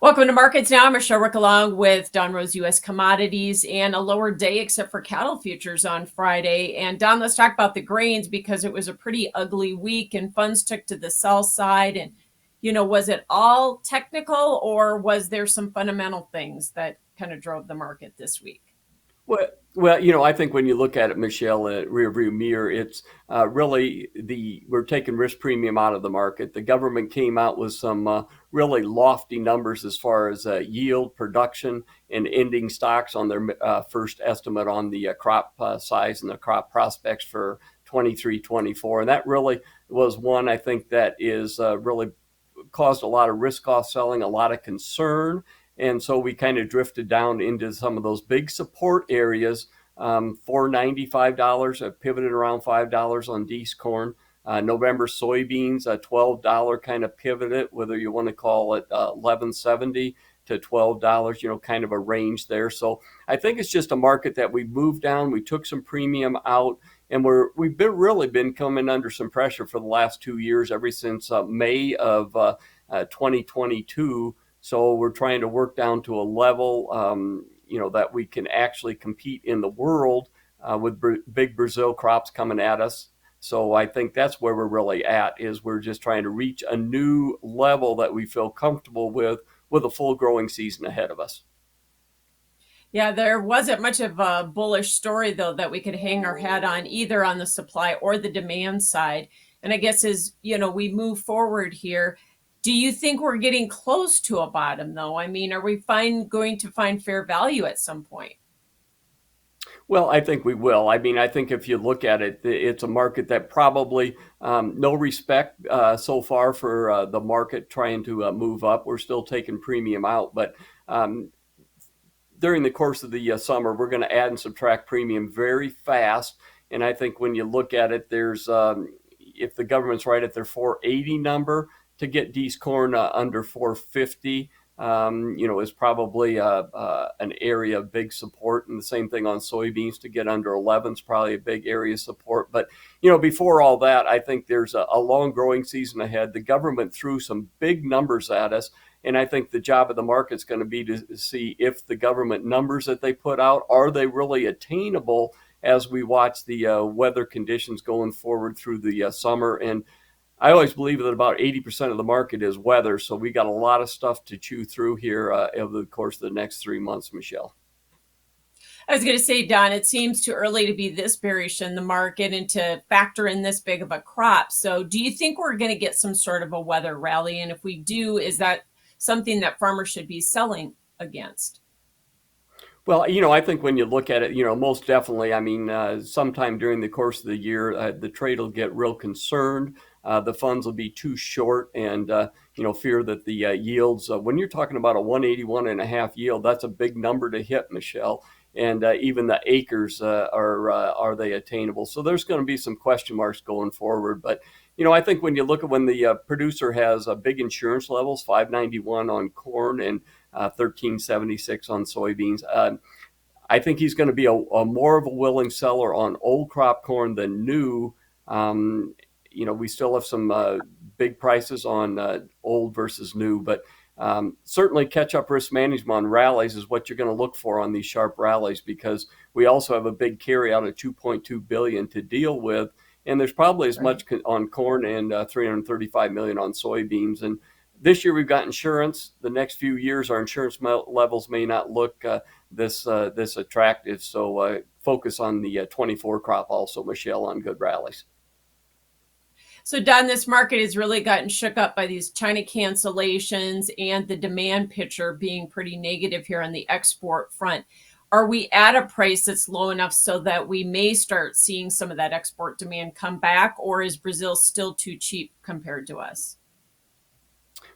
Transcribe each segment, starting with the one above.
Welcome to Markets Now. I'm Michelle Rick along with Don Roose U.S. Commodities and a lower day except for cattle futures on Friday. And Don, let's talk about the grains because it was a pretty ugly week and funds took to the sell side. And, was it all technical or was there some fundamental things that kind of drove the market this week? Well, I think when you look at it, Michelle, at rear view mirror, it's really we're taking risk premium out of the market. The government came out with some really lofty numbers as far as yield, production, and ending stocks on their first estimate on the crop size and the crop prospects for 23, 24. And that really was one I think that is really caused a lot of risk off selling, a lot of concern. And so we kind of drifted down into some of those big support areas. $4.95, pivoted around $5 on D's corn. November soybeans, a $12 kind of pivoted, whether you want to call it 11.70 to $12, kind of a range there. So I think it's just a market that we moved down. We took some premium out, and we've really been coming under some pressure for the last 2 years, ever since May of 2022. So we're trying to work down to a level, that we can actually compete in the world with big Brazil crops coming at us. So I think that's where we're really at, is we're just trying to reach a new level that we feel comfortable with a full growing season ahead of us. Yeah, there wasn't much of a bullish story, though, that we could hang our hat on either on the supply or the demand side. And I guess as, we move forward here, do you think we're getting close to a bottom, though? I mean, are we going to find fair value at some point? Well, I think we will. I mean, I think if you look at it, it's a market that probably no respect so far for the market trying to move up. We're still taking premium out, but during the course of the summer, we're going to add and subtract premium very fast. And I think when you look at it, there's if the government's right at their 480 number to get D's corn under 450, is probably an area of big support. And the same thing on soybeans, to get under 11 is probably a big area of support. But, before all that, I think there's a long growing season ahead. The government threw some big numbers at us. And I think the job of the market is going to be to see if the government numbers that they put out, are they really attainable as we watch the weather conditions going forward through the summer. And I always believe that about 80% of the market is weather. So we got a lot of stuff to chew through here over the course of the next 3 months, Michelle. I was going to say, Don, it seems too early to be this bearish in the market and to factor in this big of a crop. So do you think we're going to get some sort of a weather rally? And if we do, is that something that farmers should be selling against? Well, I think when you look at it, most definitely. I mean, sometime during the course of the year, the trade will get real concerned. The funds will be too short, and fear that the yields. When you're talking about a 181 and a half yield, that's a big number to hit, Michelle. And even the acres are they attainable? So there's going to be some question marks going forward. But I think when you look at when the producer has big insurance levels, 591 on corn and 1376 on soybeans. I think he's going to be a more of a willing seller on old crop corn than new. We still have some big prices on old versus new, but certainly catch up risk management on rallies is what you're going to look for on these sharp rallies, because we also have a big carry out of 2.2 billion to deal with. And there's probably as much on corn and 335 million on soybeans. And this year we've got insurance. The next few years, our insurance levels may not look this attractive. So focus on the 24 crop also, Michelle, on good rallies. So, Don, this market has really gotten shook up by these China cancellations and the demand picture being pretty negative here on the export front. Are we at a price that's low enough so that we may start seeing some of that export demand come back, or is Brazil still too cheap compared to us?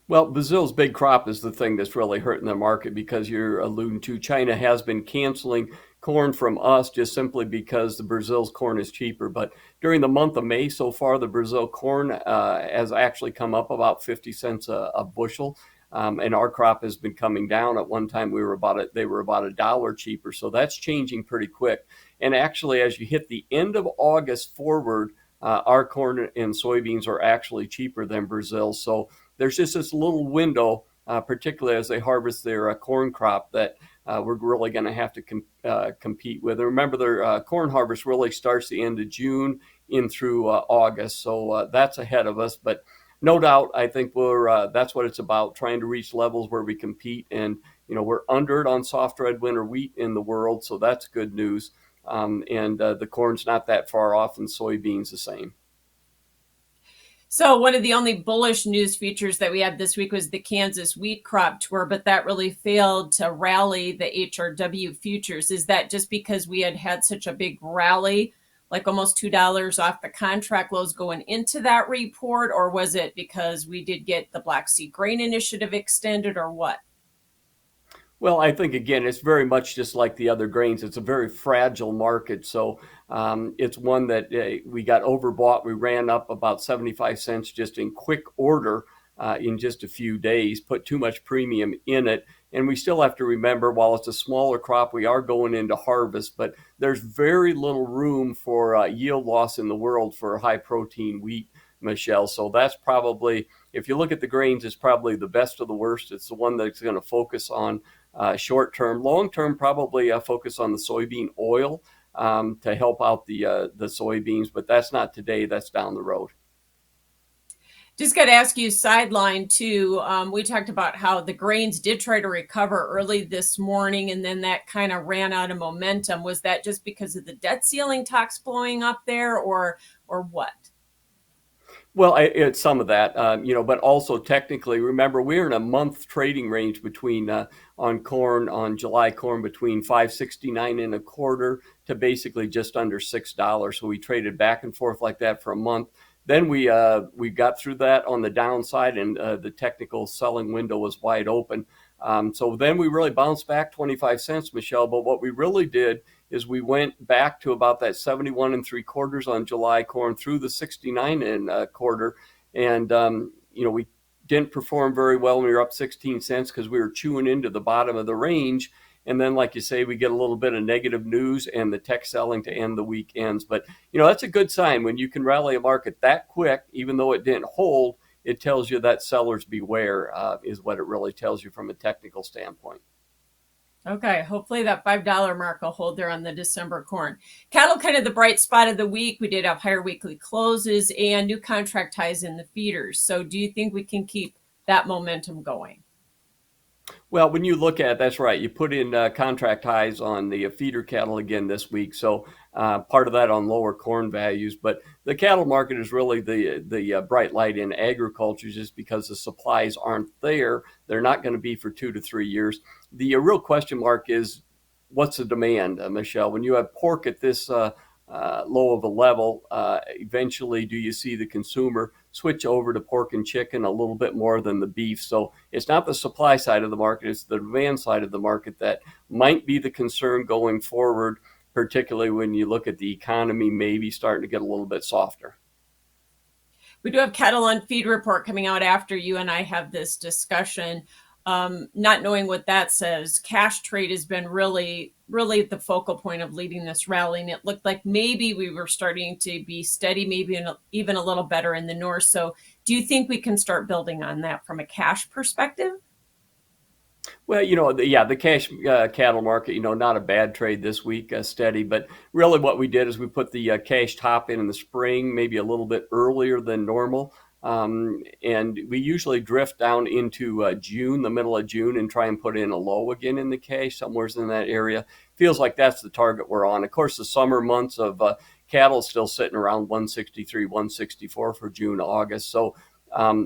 Well, Brazil's big crop is the thing that's really hurting the market, because you're alluding to China has been canceling corn from us just simply because the Brazil's corn is cheaper. But during the month of May so far, the Brazil corn has actually come up about 50 cents a bushel. And our crop has been coming down. At one time, they were about $1 cheaper. So that's changing pretty quick. And actually, as you hit the end of August forward, our corn and soybeans are actually cheaper than Brazil. So there's just this little window particularly as they harvest their corn crop that we're really going to have to compete with. And remember, their corn harvest really starts the end of June in through August, so that's ahead of us. But no doubt, I think that's what it's about, trying to reach levels where we compete. And we're under it on soft red winter wheat in the world, so that's good news. And the corn's not that far off, and soybeans the same. So one of the only bullish news features that we had this week was the Kansas wheat crop tour, but that really failed to rally the HRW futures. Is that just because we had had such a big rally, like almost $2 off the contract lows going into that report, or was it because we did get the Black Sea Grain Initiative extended, or what? Well, I think again, it's very much just like the other grains. It's a very fragile market, so it's one that we got overbought. We ran up about 75 cents just in quick order in just a few days. Put too much premium in it, and we still have to remember, while it's a smaller crop, we are going into harvest. But there's very little room for yield loss in the world for high protein wheat, Michelle. So that's probably, if you look at the grains, it's probably the best of the worst. It's the one that's going to focus on short term. Long term, probably focus on the soybean oil to help out the soybeans, but that's not today. That's down the road. Just got to ask you, sideline too. We talked about how the grains did try to recover early this morning, and then that kind of ran out of momentum. Was that just because of the debt ceiling talks blowing up there, or what? Well, it's some of that, but also technically, remember, we're in a month trading range between on corn, on July corn, between 569 and a quarter to basically just under $6. So we traded back and forth like that for a month. Then we got through that on the downside, and the technical selling window was wide open. So then we really bounced back 25 cents, Michelle. But what we really did is we went back to about that 71 and three quarters on July corn through the 69 and a quarter. And, we didn't perform very well when we were up 16 cents because we were chewing into the bottom of the range. And then, like you say, we get a little bit of negative news and the tech selling to end the week ends. But, that's a good sign when you can rally a market that quick, even though it didn't hold. It tells you that sellers beware is what it really tells you from a technical standpoint. Okay, hopefully that $5 mark will hold there on the December corn. Cattle, kind of the bright spot of the week. We did have higher weekly closes and new contract highs in the feeders. So do you think we can keep that momentum going? Well, when you look at it, that's right. You put in contract highs on the feeder cattle again this week. So part of that on lower corn values. But the cattle market is really the bright light in agriculture, just because the supplies aren't there. They're not going to be for 2 to 3 years. The real question mark is, what's the demand, Michelle? When you have pork at this low of a level, eventually do you see the consumer switch over to pork and chicken a little bit more than the beef? So it's not the supply side of the market, it's the demand side of the market that might be the concern going forward, particularly when you look at the economy maybe starting to get a little bit softer. We do have cattle on feed report coming out after you and I have this discussion. Not knowing what that says, cash trade has been really the focal point of leading this rally. And it looked like maybe we were starting to be steady, maybe even a little better in the north. So do you think we can start building on that from a cash perspective? Well, the cash cattle market, not a bad trade this week, steady. But really what we did is we put the cash top in the spring, maybe a little bit earlier than normal. And we usually drift down into June, the middle of June, and try and put in a low again in the cash, somewhere in that area. Feels like that's the target we're on. Of course, the summer months of cattle still sitting around 163, 164 for June, August. So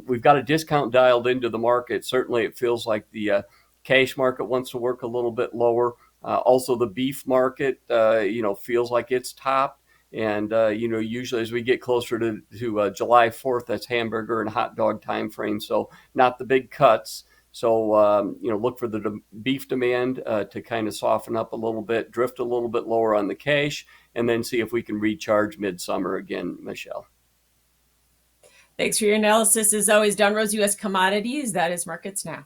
we've got a discount dialed into the market. Certainly it feels like the cash market wants to work a little bit lower. Also, the beef market, feels like it's topped. And, usually as we get closer to July 4th, that's hamburger and hot dog time frame. So not the big cuts. So, look for the beef demand to kind of soften up a little bit, drift a little bit lower on the cash, and then see if we can recharge midsummer again, Michelle. Thanks for your analysis. As always, Don Roose, U.S. Commodities. That is Markets Now.